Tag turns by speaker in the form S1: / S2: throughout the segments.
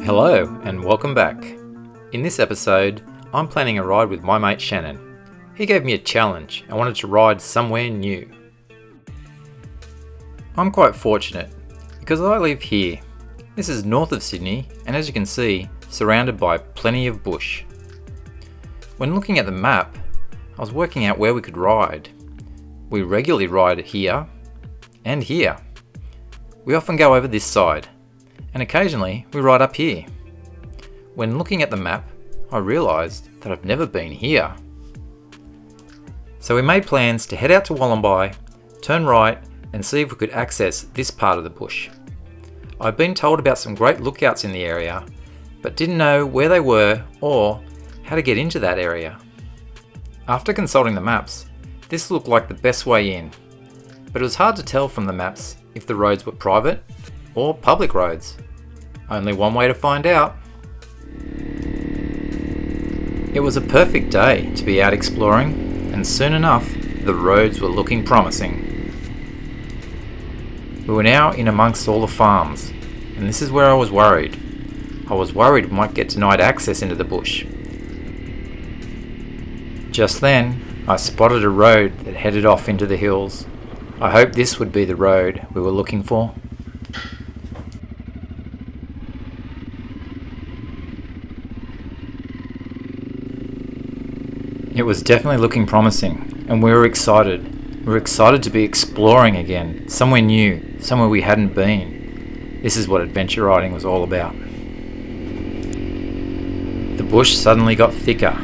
S1: Hello and welcome back. In this episode, I'm planning a ride with my mate Shannon. He gave me a challenge. I wanted to ride somewhere new. I'm quite fortunate because I live here. This is north of Sydney and, as you can see, surrounded by plenty of bush. When looking at the map, I was working out where we could ride. We regularly ride here and here. We often go over this side, and occasionally we ride up here. When looking at the map, I realised that I've never been here. So we made plans to head out to Wollombi, turn right and see if we could access this part of the bush. I've been told about some great lookouts in the area, but didn't know where they were or how to get into that area. After consulting the maps, this looked like the best way in, but it was hard to tell from the maps if the roads were private or public roads. Only one way to find out. It was a perfect day to be out exploring, and soon enough, the roads were looking promising. We were now in amongst all the farms, and this is where I was worried. I was worried we might get denied access into the bush. Just then, I spotted a road that headed off into the hills. I hoped this would be the road we were looking for. It was definitely looking promising, and we were excited. We were excited to be exploring again, somewhere new, somewhere we hadn't been. This is what adventure riding was all about. The bush suddenly got thicker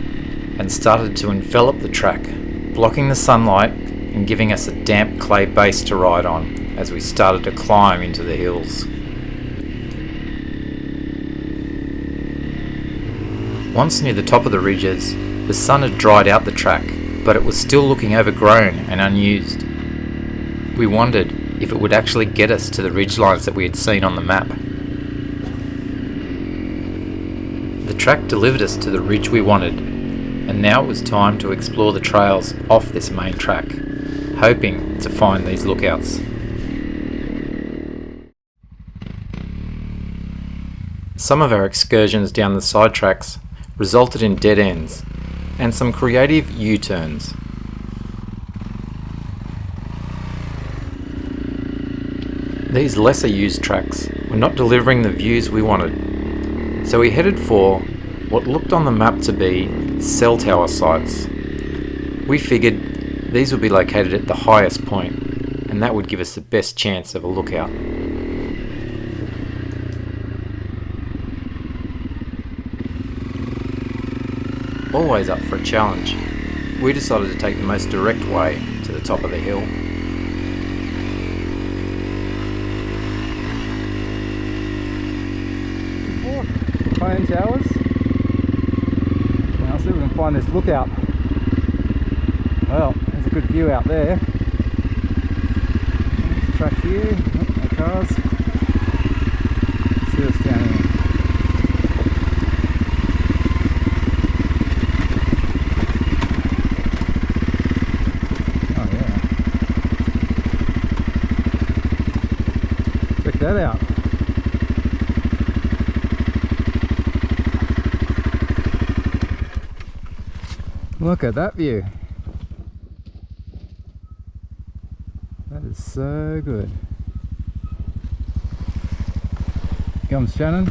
S1: and started to envelop the track, blocking the sunlight and giving us a damp clay base to ride on as we started to climb into the hills. Once near the top of the ridges, the sun had dried out the track, but it was still looking overgrown and unused. We wondered if it would actually get us to the ridgelines that we had seen on the map. The track delivered us to the ridge we wanted, and now it was time to explore the trails off this main track, hoping to find these lookouts. Some of our excursions down the side tracks resulted in dead ends and some creative U-turns. These lesser used tracks were not delivering the views we wanted, so we headed for what looked on the map to be cell tower sites. We figured these would be located at the highest point, and that would give us the best chance of a lookout. Always up for a challenge, we decided to take the most direct way to the top of the hill.
S2: Phone towers. Now see if we can find this lookout. Well, there's a good view out there. There's a track here, no cars. Let's see what's down here. That out. Look at that view. That is so good. Here comes Shannon.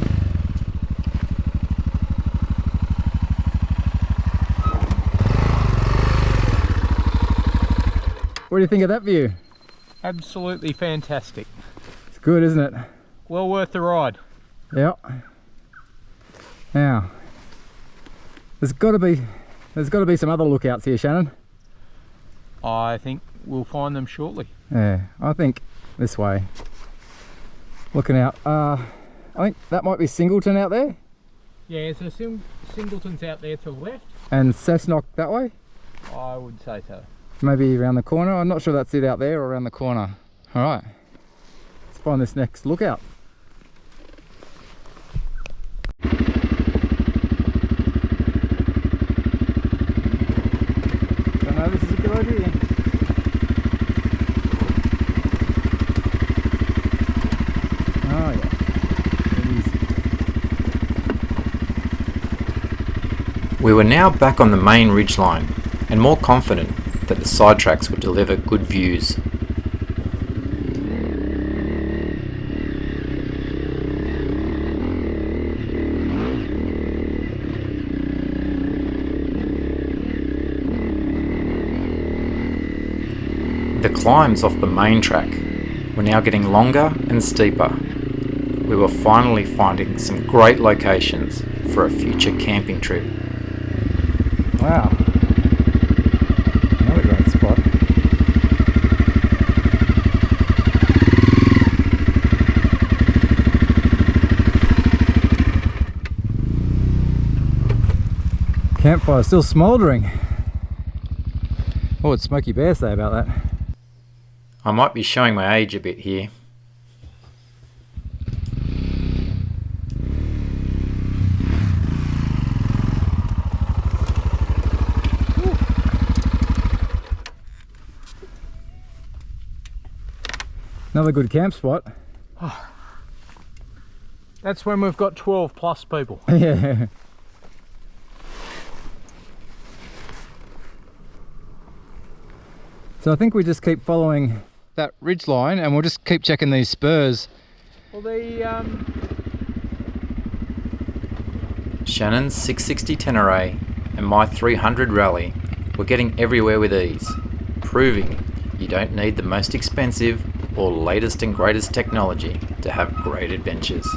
S2: What do you think of that view?
S3: Absolutely fantastic.
S2: Good, isn't it?
S3: Well worth the ride.
S2: Yep. Now, there's got to be some other lookouts here, Shannon.
S3: I think we'll find them shortly.
S2: Yeah, I think this way. Looking out, I think that might be Singleton out there.
S3: Yeah, so Singleton's out there to the left.
S2: And Cessnock that way?
S3: I would say so.
S2: Maybe around the corner. I'm not sure that's it out there or around the corner. All right. Find this next lookout. Don't know, this is a good idea. Oh yeah, it is.
S1: We were now back on the main ridgeline and more confident that the side tracks would deliver good views. The climbs off the main track were now getting longer and steeper. We were finally finding some great locations for a future camping trip.
S2: Wow. Another great spot. Campfire still smouldering. What would Smokey Bear say about that?
S1: I might be showing my age a bit here.
S2: Another good camp spot.
S3: That's when we've got 12 plus people.
S2: Yeah. So I think we just keep following that ridge line and we'll just keep checking these spurs.
S3: Well, the
S1: Shannon's 660 Tenere and my 300 Rally were getting everywhere with ease, proving you don't need the most expensive or latest and greatest technology to have great adventures.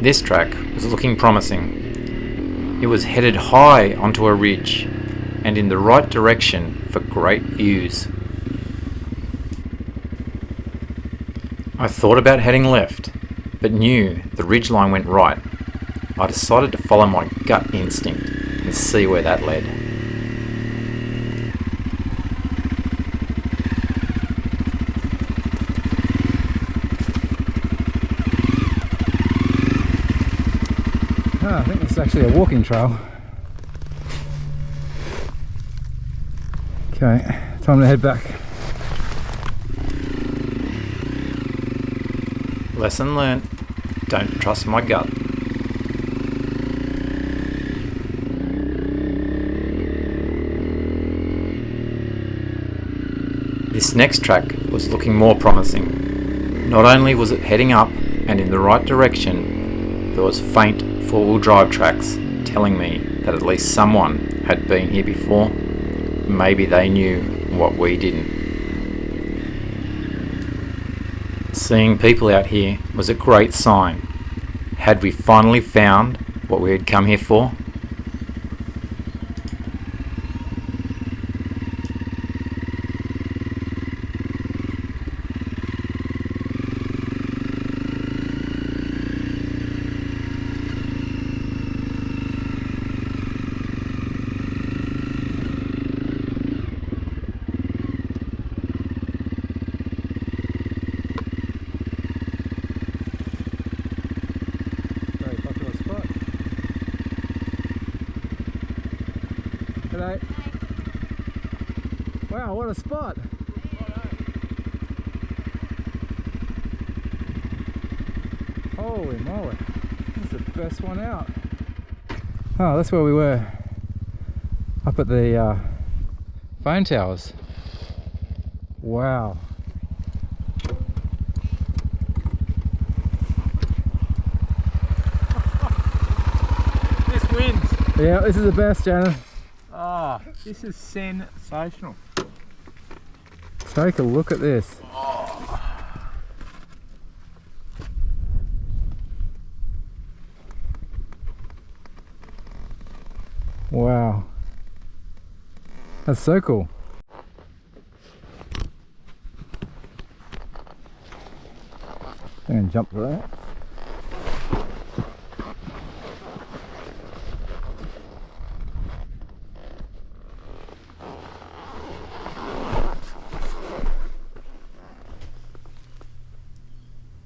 S1: This track was looking promising. It was headed high onto a ridge and in the right direction for great views. I thought about heading left, but knew the ridgeline went right. I decided to follow my gut instinct and see where that led.
S2: I think this is actually a walking trail. Okay, time to head back.
S1: Lesson learnt. Don't trust my gut. This next track was looking more promising. Not only was it heading up and in the right direction, there was faint four-wheel drive tracks telling me that at least someone had been here before. Maybe they knew what we didn't. Seeing people out here was a great sign. Had we finally found what we had come here for?
S2: G'day. Wow, what a spot! Holy moly, this is the best one out. Oh, that's where we were, up at the phone towers. Wow.
S3: this wins.
S2: Yeah, this is the best, Janet.
S3: Ah, this is sensational.
S2: Take a look at this. Wow. That's so cool. And jump through that.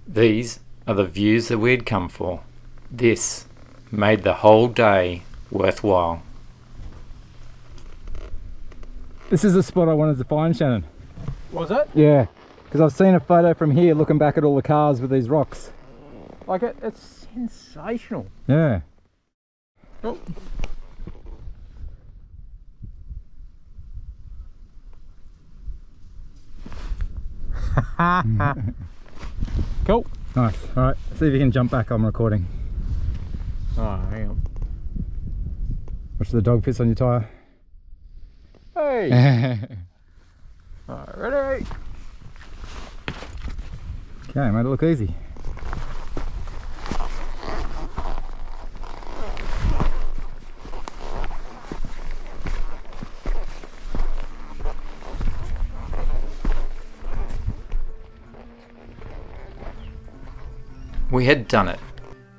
S1: These are the views that we'd come for. This made the whole day worthwhile.
S2: This is the spot I wanted to find, Shannon.
S3: Was it?
S2: Yeah, because I've seen a photo from here looking back at all the cars with these rocks.
S3: Like it's sensational.
S2: Yeah.
S3: Oh. Cool.
S2: Nice. Alright, see if you can jump back. I'm recording.
S3: Oh, hang on.
S2: Watch the dog piss on your tyre.
S3: Hey. Alright, ready?
S2: Okay, made it look easy.
S1: We had done it.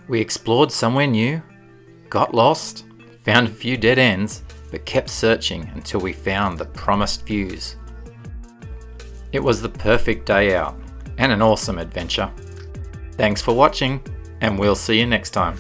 S1: We explored somewhere new, got lost, found a few dead ends, but kept searching until we found the promised views. It was the perfect day out and an awesome adventure. Thanks for watching, and we'll see you next time.